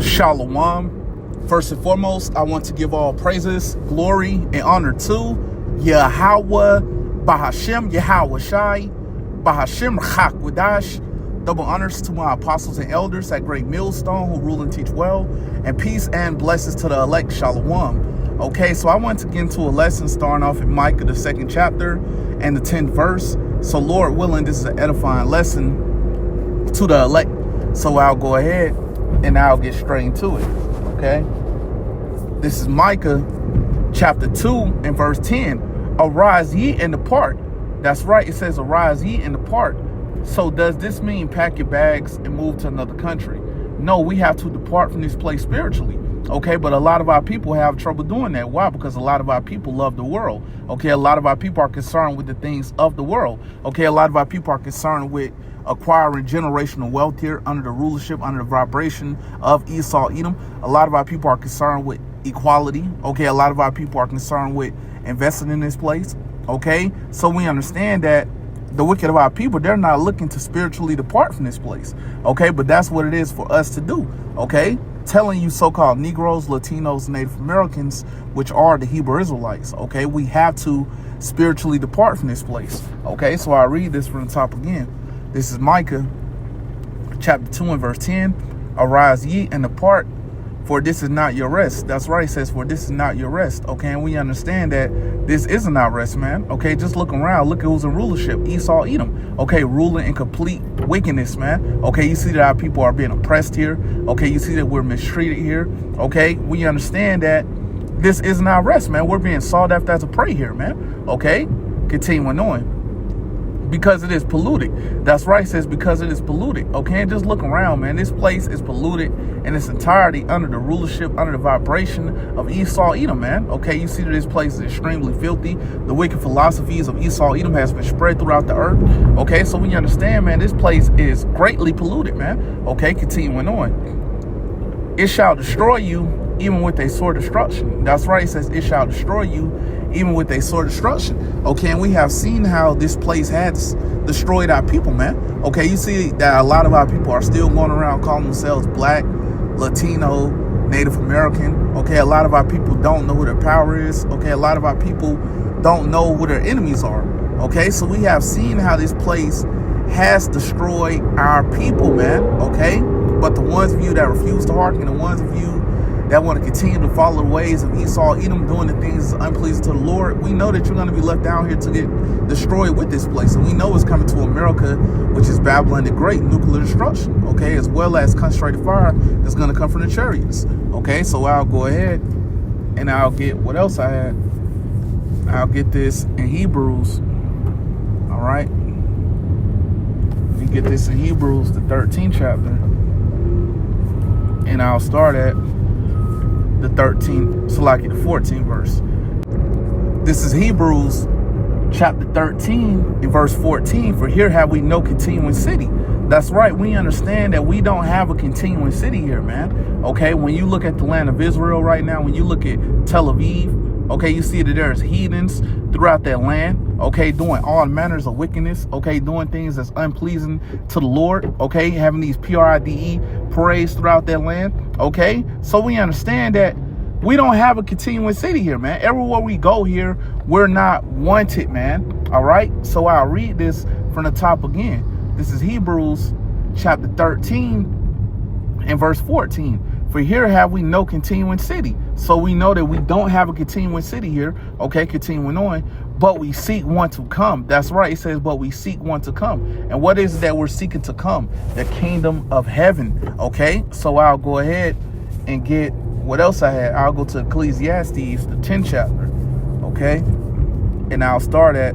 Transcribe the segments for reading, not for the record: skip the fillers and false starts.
Shalom. First and foremost, I want to give all praises, glory, and honor to Yahweh, Bahashem, Yahweh Shai, Bahashem, Chakwadash. Double honors to my apostles and elders at Great Millstone who rule and teach well, and peace and blessings to the elect. Shalom. Okay, so I want to get into a lesson starting off in Micah, the 2nd chapter and the 10th verse. So Lord willing, this is an edifying lesson to the elect. So I'll go ahead and I'll get straight into it. Okay, this is Micah chapter 2 and verse 10. Arise ye and depart. That's right, it says arise ye and depart. So does this mean pack your bags and move to another country? No, we have to depart from this place spiritually. Okay, but a lot of our people have trouble doing that. Why? Because a lot of our people love the world. Okay, a lot of our people are concerned with the things of the world. Okay, a lot of our people are concerned with acquiring generational wealth here under the rulership, under the vibration of Esau Edom. A lot of our people are concerned with equality. Okay, a lot of our people are concerned with investing in this place. Okay, so we understand that the wicked of our people, they're not looking to spiritually depart from this place. Okay, but that's what it is for us to do. Okay, telling you so-called Negroes, Latinos, Native Americans, which are the Hebrew Israelites. Okay, we have to spiritually depart from this place. Okay, so I'll read this from the top again. This is Micah chapter 2 and verse 10. Arise ye and depart, for this is not your rest. That's right, it says, for this is not your rest. Okay, and we understand that this isn't our rest, man. Okay, just look around. Look at who's in rulership. Esau Edom. Okay, ruling in complete wickedness, man. Okay, you see that our people are being oppressed here. Okay, you see that we're mistreated here. Okay, we understand that this isn't our rest, man. We're being sought after as a prey here, man. Okay, continuing on. Because it is polluted. That's right, it says because it is polluted. Okay, and just look around, man. This place is polluted in its entirety under the rulership, under the vibration of Esau Edom, man. Okay, you see that this place is extremely filthy. The wicked philosophies of Esau Edom has been spread throughout the earth. Okay, so we understand, man, this place is greatly polluted, man. Okay, continuing on. It shall destroy you even with a sword destruction. That's right, it says it shall destroy you even with a sword destruction. Okay, and we have seen how this place has destroyed our people, man. Okay, you see that a lot of our people are still going around calling themselves Black, Latino, Native American. Okay, a lot of our people don't know who their power is. Okay, a lot of our people don't know who their enemies are. Okay, so we have seen how this place has destroyed our people, man. Okay, but the ones of you that refuse to hearken, the ones of you that want to continue to follow the ways of Esau Edom, doing the things unpleasing to the Lord, we know that you're going to be left down here to get destroyed with this place. And we know it's coming to America, which is Babylon the Great, nuclear destruction, okay, as well as concentrated fire that's going to come from the chariots. Okay, so I'll go ahead and I'll get what else I had. I'll get this in Hebrews. All right. You get this in Hebrews, the 13th chapter. And I'll start at the 14th verse. This is Hebrews chapter 13 and verse 14. For here have we no continuing city. That's right, we understand that we don't have a continuing city here, man. Okay, when you look at the land of Israel right now, when you look at Tel Aviv, okay, you see that there's heathens throughout that land, okay, doing all manners of wickedness, okay, doing things that's unpleasing to the Lord, okay, having these PRIDE parades throughout that land, okay. So we understand that we don't have a continuing city here, man. Everywhere we go here, we're not wanted, man. All right, so I'll read this from the top again. This is Hebrews chapter 13 and verse 14. For here have we no continuing city. So we know that we don't have a continuing city here. Okay, continuing on. But we seek one to come. That's right. It says, but we seek one to come. And what is it that we're seeking to come? The kingdom of heaven. Okay, so I'll go ahead and get what else I had. I'll go to Ecclesiastes, the 10th chapter. Okay, and I'll start at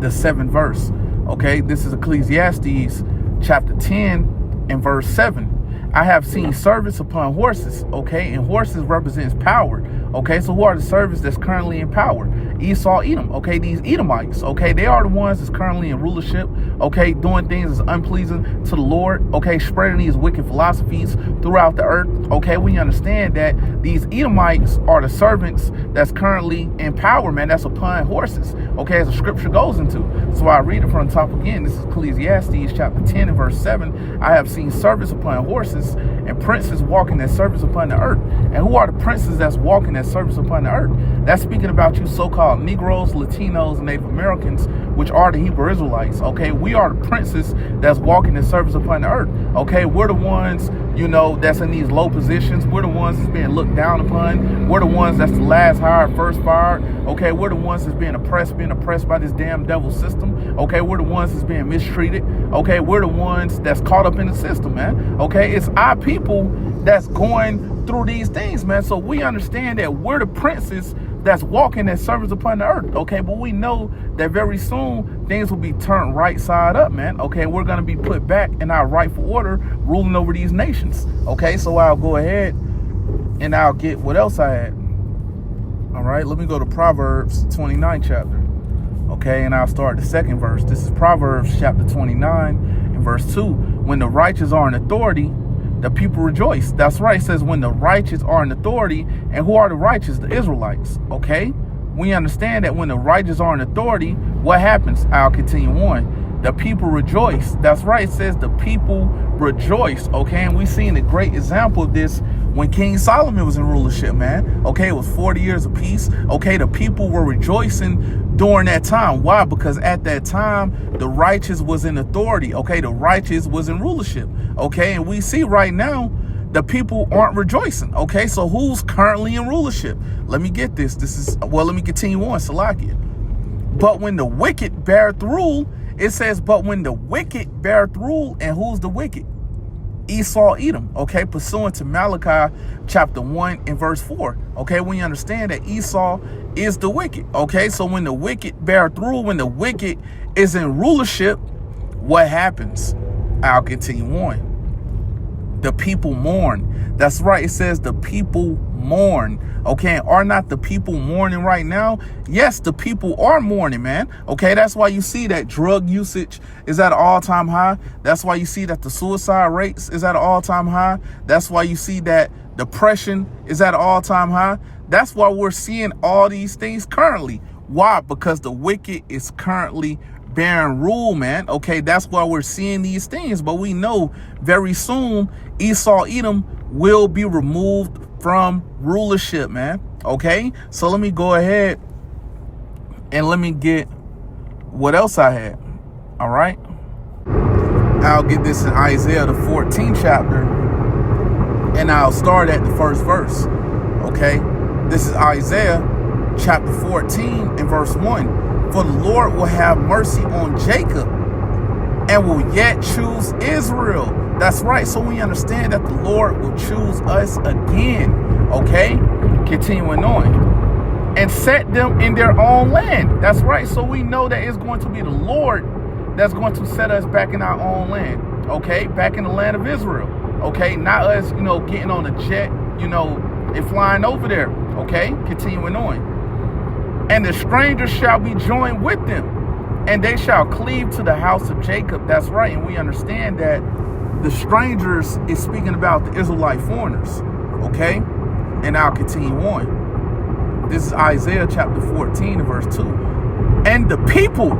the 7th verse. Okay, this is Ecclesiastes chapter 10 and verse 7. I have seen servants upon horses, okay, and horses represents power, okay, so who are the servants that's currently in power? Esau Edom, okay, these Edomites, okay, they are the ones that's currently in rulership, okay, doing things that's unpleasing to the Lord, okay, spreading these wicked philosophies throughout the earth, okay. We understand that these Edomites are the servants that's currently in power, man, that's upon horses, okay, as the scripture goes into. So I read it from the top again. This is Ecclesiastes chapter 10 and verse 7. I have seen servants upon horses and princes walking as servants upon the earth. And who are the princes that's walking as servants upon the earth? That's speaking about you so-called Negroes, Latinos, and Native Americans, which are the Hebrew Israelites. Okay, we are the princes that's walking as servants upon the earth. Okay, we're the ones, you know, that's in these low positions. We're the ones that's being looked down upon. We're the ones that's the last hired, first fired. Okay, we're the ones that's being oppressed by this damn devil system. Okay, we're the ones that's being mistreated. Okay, we're the ones that's caught up in the system, man. Okay, it's our people that's going through these things, man. So we understand that we're the princes that's walking as servants upon the earth. Okay, but we know that very soon things will be turned right side up, man. Okay, we're going to be put back in our rightful order, ruling over these nations. Okay, so I'll go ahead and I'll get what else I had. All right, let me go to Proverbs 29 chapter. Okay, and I'll start the second verse. This is Proverbs chapter 29 and verse 2. When the righteous are in authority, the people rejoice. That's right. It says when the righteous are in authority. And who are the righteous? The Israelites. Okay, we understand that when the righteous are in authority, what happens? I'll continue on. The people rejoice. That's right. It says the people rejoice. Okay, and we seen a great example of this when King Solomon was in rulership, man. Okay, it was 40 years of peace. Okay, the people were rejoicing during that time. Why? Because at that time, the righteous was in authority. Okay, the righteous was in rulership. Okay, and we see right now, the people aren't rejoicing. Okay, so who's currently in rulership? Let me get this. Let me continue on. Salakia. But when the wicked beareth rule, it says, but when the wicked beareth rule, and who's the wicked? Esau, Edom. Okay, pursuant to Malachi chapter 1 and verse 4. Okay, we understand that Esau is the wicked. Okay, so when the wicked beareth rule, when the wicked is in rulership, what happens? I'll continue on. The people mourn. That's right. It says the people mourn. Okay, are not the people mourning right now? Yes, the people are mourning, man. Okay, that's why you see that drug usage is at an all-time high. That's why you see that the suicide rates is at an all-time high. That's why you see that depression is at an all-time high. That's why we're seeing all these things currently. Why? Because the wicked is currently bearing rule, man. Okay, that's why we're seeing these things. But we know very soon Esau, Edom will be removed from rulership, man. Okay, so let me go ahead and let me get what else I had. All right, I'll get this in Isaiah the 14th chapter, and I'll start at the first verse. Okay, this is Isaiah chapter 14 and verse 1. For the Lord will have mercy on Jacob and will yet choose Israel. That's right. So we understand that the Lord will choose us again. Okay, continuing on, and set them in their own land. That's right. So we know that it's going to be the Lord that's going to set us back in our own land. Okay, back in the land of Israel. Okay, not us, you know, getting on a jet, you know, and flying over there. Okay, continuing on. And the strangers shall be joined with them, and they shall cleave to the house of Jacob. That's right. And we understand that the strangers is speaking about the Israelite foreigners. Okay, and I'll continue on. This is Isaiah chapter 14 and verse 2. And the people,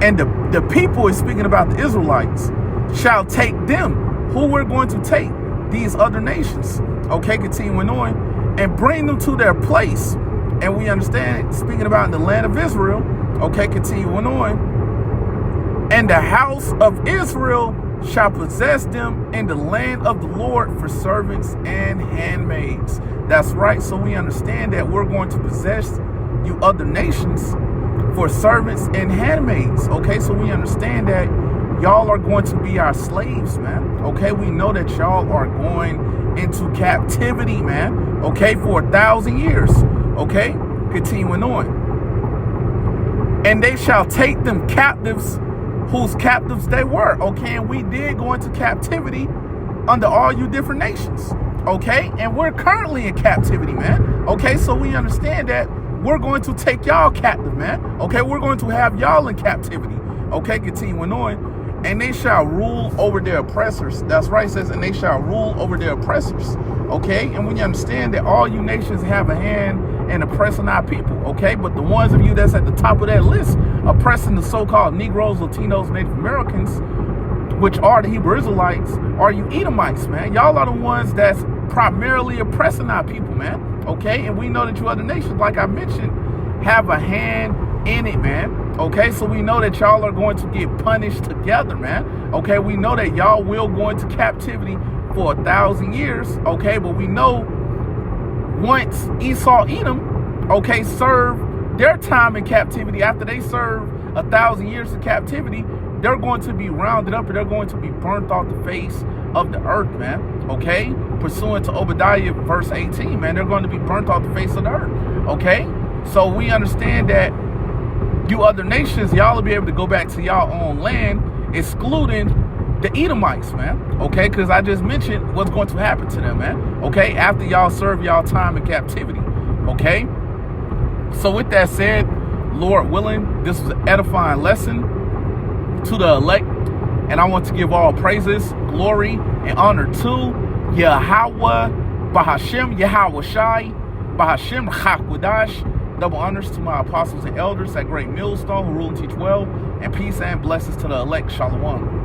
and the people is speaking about the Israelites, shall take them. Who we're going to take? These other nations. Okay, continuing on, and bring them to their place. And we understand, speaking about the land of Israel. Okay, continuing on. And the house of Israel shall possess them in the land of the Lord for servants and handmaids. That's right. So we understand that we're going to possess you other nations for servants and handmaids. Okay, so we understand that y'all are going to be our slaves, man. Okay, we know that y'all are going into captivity, man. Okay, for 1,000 years. Okay, continuing on. And they shall take them captives, whose captives they were. Okay, and we did go into captivity under all you different nations. Okay, and we're currently in captivity, man. Okay, so we understand that we're going to take y'all captive, man. Okay, we're going to have y'all in captivity. Okay, continuing on. And they shall rule over their oppressors. That's right, it says, and they shall rule over their oppressors. Okay, and when you understand that all you nations have a hand in oppressing our people. Okay, but the ones of you that's at the top of that list, oppressing the so-called Negroes, Latinos, Native Americans, which are the Hebrew Israelites, are you Edomites, man. Y'all are the ones that's primarily oppressing our people, man. Okay, and we know that you other nations, like I mentioned, have a hand in it, man. Okay, so we know that y'all are going to get punished together, man. Okay, we know that y'all will go into captivity for 1,000 years. Okay, but we know once Esau, Edom, okay, serve their time in captivity, after they serve 1,000 years in captivity, they're going to be rounded up and they're going to be burnt off the face of the earth, man. Okay, pursuant to Obadiah verse 18, man, they're going to be burnt off the face of the earth. Okay, so we understand that you other nations, y'all will be able to go back to y'all own land, excluding the Edomites, man. Okay, because I just mentioned what's going to happen to them, man. Okay, after y'all serve y'all time in captivity. Okay, so with that said, Lord willing, this was an edifying lesson to the elect, and I want to give all praises, glory, and honor to Yahweh, Bahashem, Yahweh Shai, Bahashem Chakwadash. Double honors to my apostles and elders at Great Millstone who rule and teach well, and peace and blessings to the elect. Shalom.